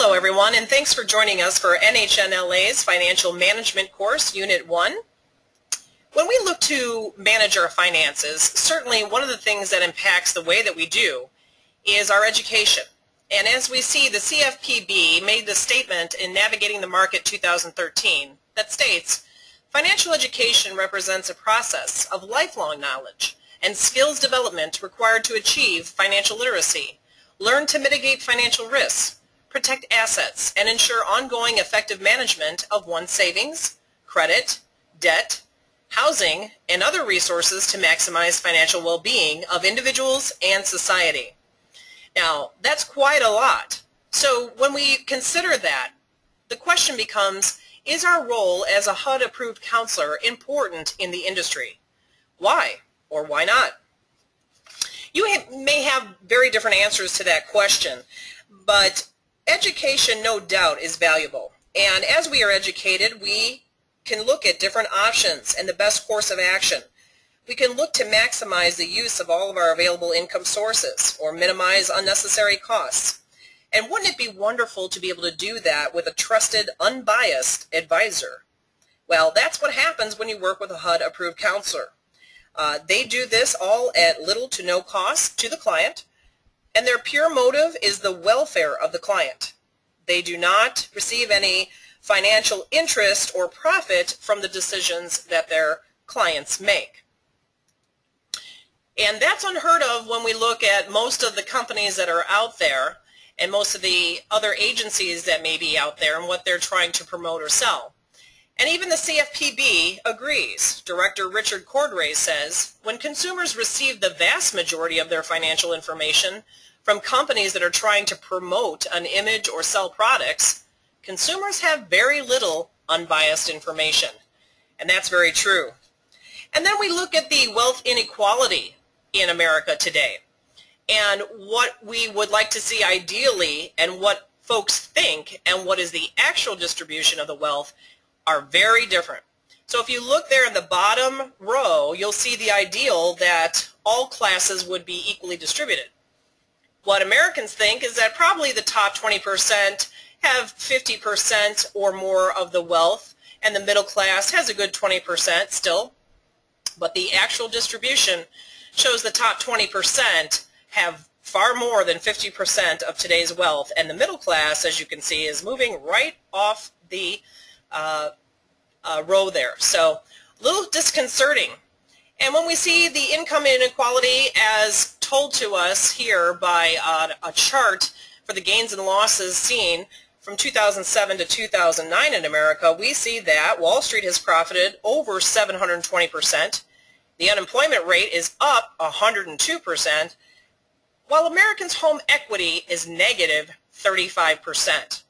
Hello everyone, and thanks for joining us for NHNLA's Financial Management course, Unit 1. When we look to manage our finances, certainly one of the things that impacts the way that we do is our education. And as we see, the CFPB made the statement in Navigating the Market 2013 that states, financial education represents a process of lifelong knowledge and skills development required to achieve financial literacy, learn to mitigate financial risks, protect assets, and ensure ongoing effective management of one's savings, credit, debt, housing, and other resources to maximize financial well-being of individuals and society. Now, that's quite a lot. So when we consider that, the question becomes, is our role as a HUD-approved counselor important in the industry? Why or why not? You may have very different answers to that question, but education, no doubt, is valuable. And as we are educated, we can look at different options and the best course of action. We can look to maximize the use of all of our available income sources or minimize unnecessary costs. And wouldn't it be wonderful to be able to do that with a trusted, unbiased advisor? Well, that's what happens when you work with a HUD-approved counselor. They do this all at little to no cost to the client, and their pure motive is the welfare of the client. They do not receive any financial interest or profit from the decisions that their clients make. And that's unheard of when we look at most of the companies that are out there and most of the other agencies that may be out there and what they're trying to promote or sell. And even the CFPB agrees. Director Richard Cordray says, when consumers receive the vast majority of their financial information from companies that are trying to promote an image or sell products, consumers have very little unbiased information. And that's very true. And then we look at the wealth inequality in America today. And what we would like to see ideally and what folks think and what is the actual distribution of the wealth are very different. So if you look there in the bottom row, you'll see the ideal that all classes would be equally distributed. What Americans think is that probably the top 20% have 50% or more of the wealth, and the middle class has a good 20% still. But the actual distribution shows the top 20% have far more than 50% of today's wealth, and the middle class, as you can see, is moving right off the row there. So a little disconcerting. And when we see the income inequality as told to us here by a chart for the gains and losses seen from 2007 to 2009 in America, we see that Wall Street has profited over 720%. The unemployment rate is up 102%, while Americans' home equity is negative 35%.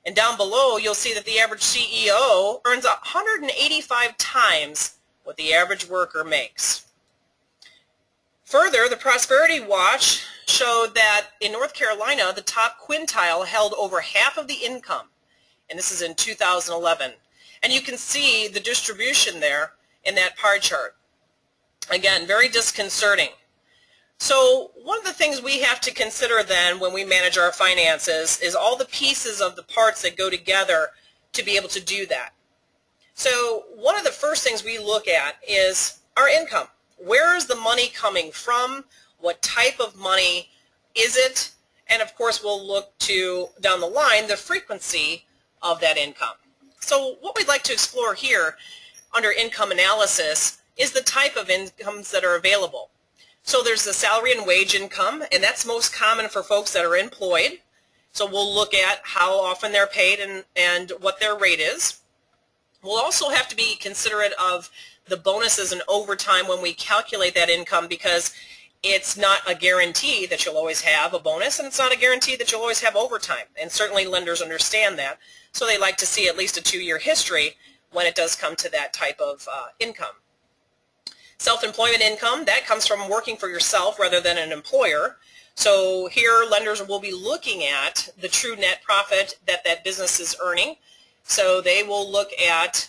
And down below, you'll see that the average CEO earns 185 times what the average worker makes. Further, the Prosperity Watch showed that in North Carolina, the top quintile held over half of the income, and this is in 2011. And you can see the distribution there in that pie chart. Again, very disconcerting. So one of the things we have to consider then when we manage our finances is all the pieces of the parts that go together to be able to do that. So one of the first things we look at is our income. Where is the money coming from? What type of money is it? And of course we'll look to, down the line, the frequency of that income. So what we'd like to explore here under income analysis is the type of incomes that are available. So there's the salary and wage income, and that's most common for folks that are employed. So we'll look at how often they're paid and what their rate is. We'll also have to be considerate of the bonuses and overtime when we calculate that income, because it's not a guarantee that you'll always have a bonus, and it's not a guarantee that you'll always have overtime. And certainly lenders understand that. So they like to see at least a 2-year history when it does come to that type of income. Self-employment income, that comes from working for yourself rather than an employer. So here lenders will be looking at the true net profit that that business is earning. So they will look at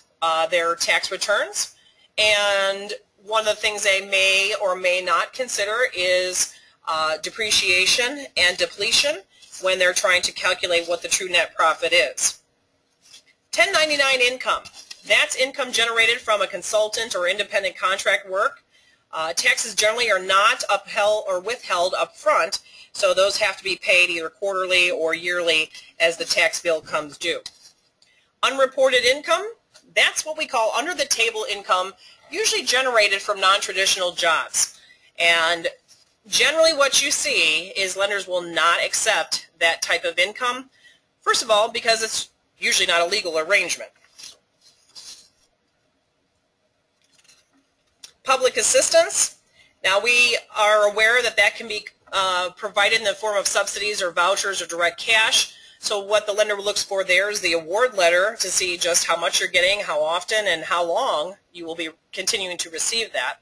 their tax returns, and one of the things they may or may not consider is depreciation and depletion when they're trying to calculate what the true net profit is. 1099 income. That's income generated from a consultant or independent contract work. Taxes generally are not upheld or withheld up front, so those have to be paid either quarterly or yearly as the tax bill comes due. Unreported income, that's what we call under-the-table income, usually generated from non-traditional jobs. And generally what you see is lenders will not accept that type of income, first of all, because it's usually not a legal arrangement. Public assistance. Now we are aware that that can be provided in the form of subsidies or vouchers or direct cash. So what the lender looks for there is the award letter to see just how much you're getting, how often, and how long you will be continuing to receive that.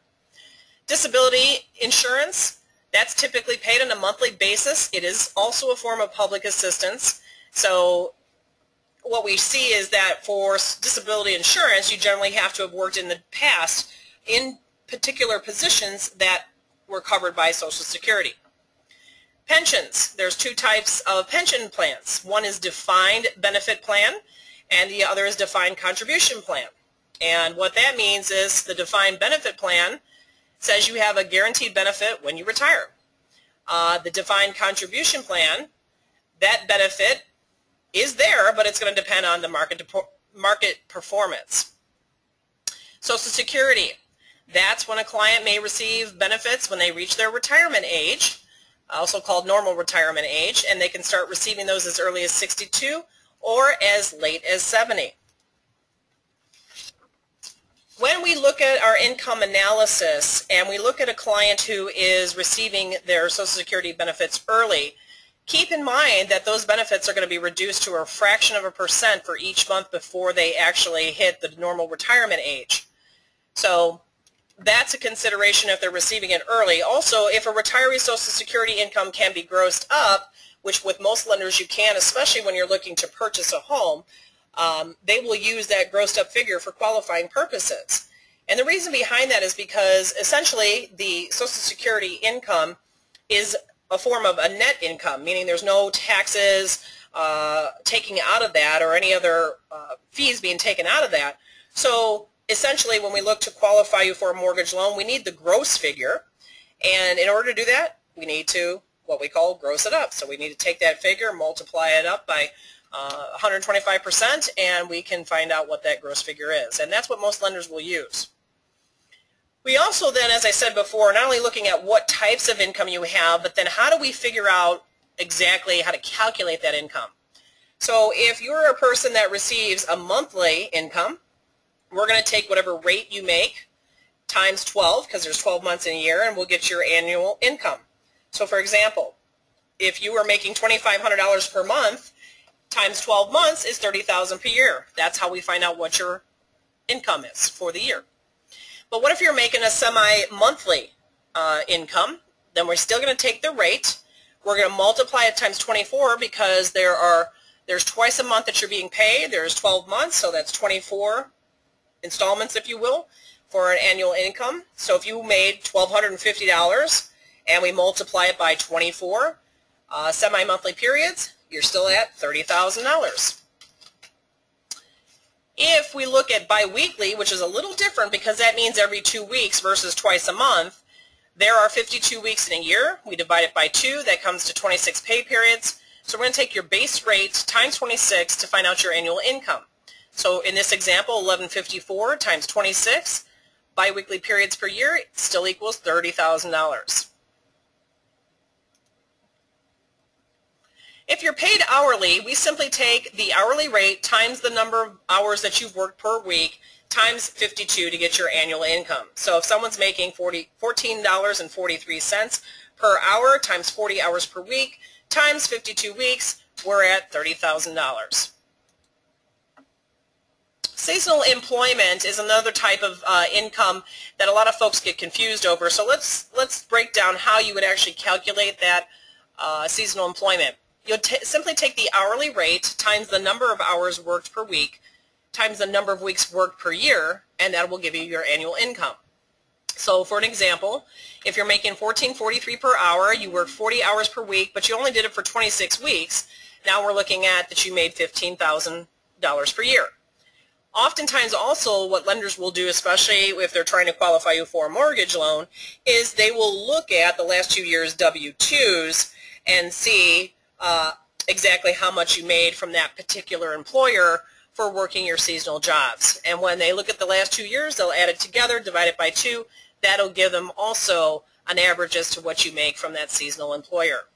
Disability insurance, that's typically paid on a monthly basis. It is also a form of public assistance. So what we see is that for disability insurance, you generally have to have worked in the past in particular positions that were covered by Social Security. Pensions. There's two types of pension plans. One is defined benefit plan and the other is defined contribution plan. And what that means is the defined benefit plan says you have a guaranteed benefit when you retire. The defined contribution plan, that benefit is there, but it's going to depend on the market performance. Social Security. That's when a client may receive benefits when they reach their retirement age, also called normal retirement age, and they can start receiving those as early as 62 or as late as 70. When we look at our income analysis and we look at a client who is receiving their Social Security benefits early, keep in mind that those benefits are going to be reduced to a fraction of a percent for each month before they actually hit the normal retirement age. So that's a consideration if they're receiving it early. Also, if a retiree's Social Security income can be grossed up, which with most lenders you can, especially when you're looking to purchase a home, they will use that grossed up figure for qualifying purposes. And the reason behind that is because essentially the Social Security income is a form of a net income, meaning there's no taxes taking out of that or any other fees being taken out of that. So essentially, when we look to qualify you for a mortgage loan, we need the gross figure, and in order to do that, we need to, what we call, gross it up. So we need to take that figure, multiply it up by 125%, and we can find out what that gross figure is, and that's what most lenders will use. We also then, as I said before, not only looking at what types of income you have, but then how do we figure out exactly how to calculate that income. So if you're a person that receives a monthly income, we're going to take whatever rate you make times 12, because there's 12 months in a year, and we'll get your annual income. So for example, if you are making $2,500 per month, times 12 months is $30,000 per year. That's how we find out what your income is for the year. But what if you're making a semi-monthly income? Then we're still going to take the rate. We're going to multiply it times 24 because there's twice a month that you're being paid. There's 12 months, so that's 24 installments, if you will, for an annual income. So if you made $1,250 and we multiply it by 24 semi-monthly periods, you're still at $30,000. If we look at biweekly, which is a little different because that means every 2 weeks versus twice a month, there are 52 weeks in a year. We divide it by 2. That comes to 26 pay periods. So we're going to take your base rate times 26 to find out your annual income. So in this example, $1,154 times 26, biweekly periods per year, still equals $30,000. If you're paid hourly, we simply take the hourly rate times the number of hours that you've worked per week times 52 to get your annual income. So if someone's making $14.43 per hour times 40 hours per week times 52 weeks, we're at $30,000. Seasonal employment is another type of income that a lot of folks get confused over. So let's break down how you would actually calculate that seasonal employment. You'll simply take the hourly rate times the number of hours worked per week times the number of weeks worked per year, and that will give you your annual income. So for an example, if you're making $14.43 per hour, you work 40 hours per week, but you only did it for 26 weeks, now we're looking at that you made $15,000 per year. Oftentimes also what lenders will do, especially if they're trying to qualify you for a mortgage loan, is they will look at the last 2 years' W-2s and see exactly how much you made from that particular employer for working your seasonal jobs. And when they look at the last 2 years, they'll add it together, divide it by 2. That'll give them also an average as to what you make from that seasonal employer.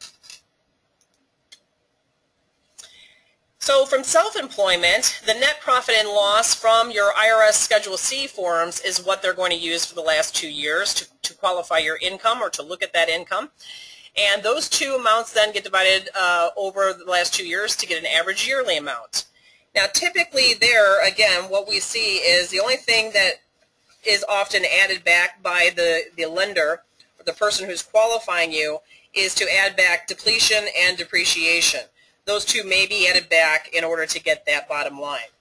So from self-employment, the net profit and loss from your IRS Schedule C forms is what they're going to use for the last 2 years to qualify your income or to look at that income. And those two amounts then get divided over the last 2 years to get an average yearly amount. Now typically there, again, what we see is the only thing that is often added back by the lender, or the person who's qualifying you, is to add back depletion and depreciation. Those two may be added back in order to get that bottom line.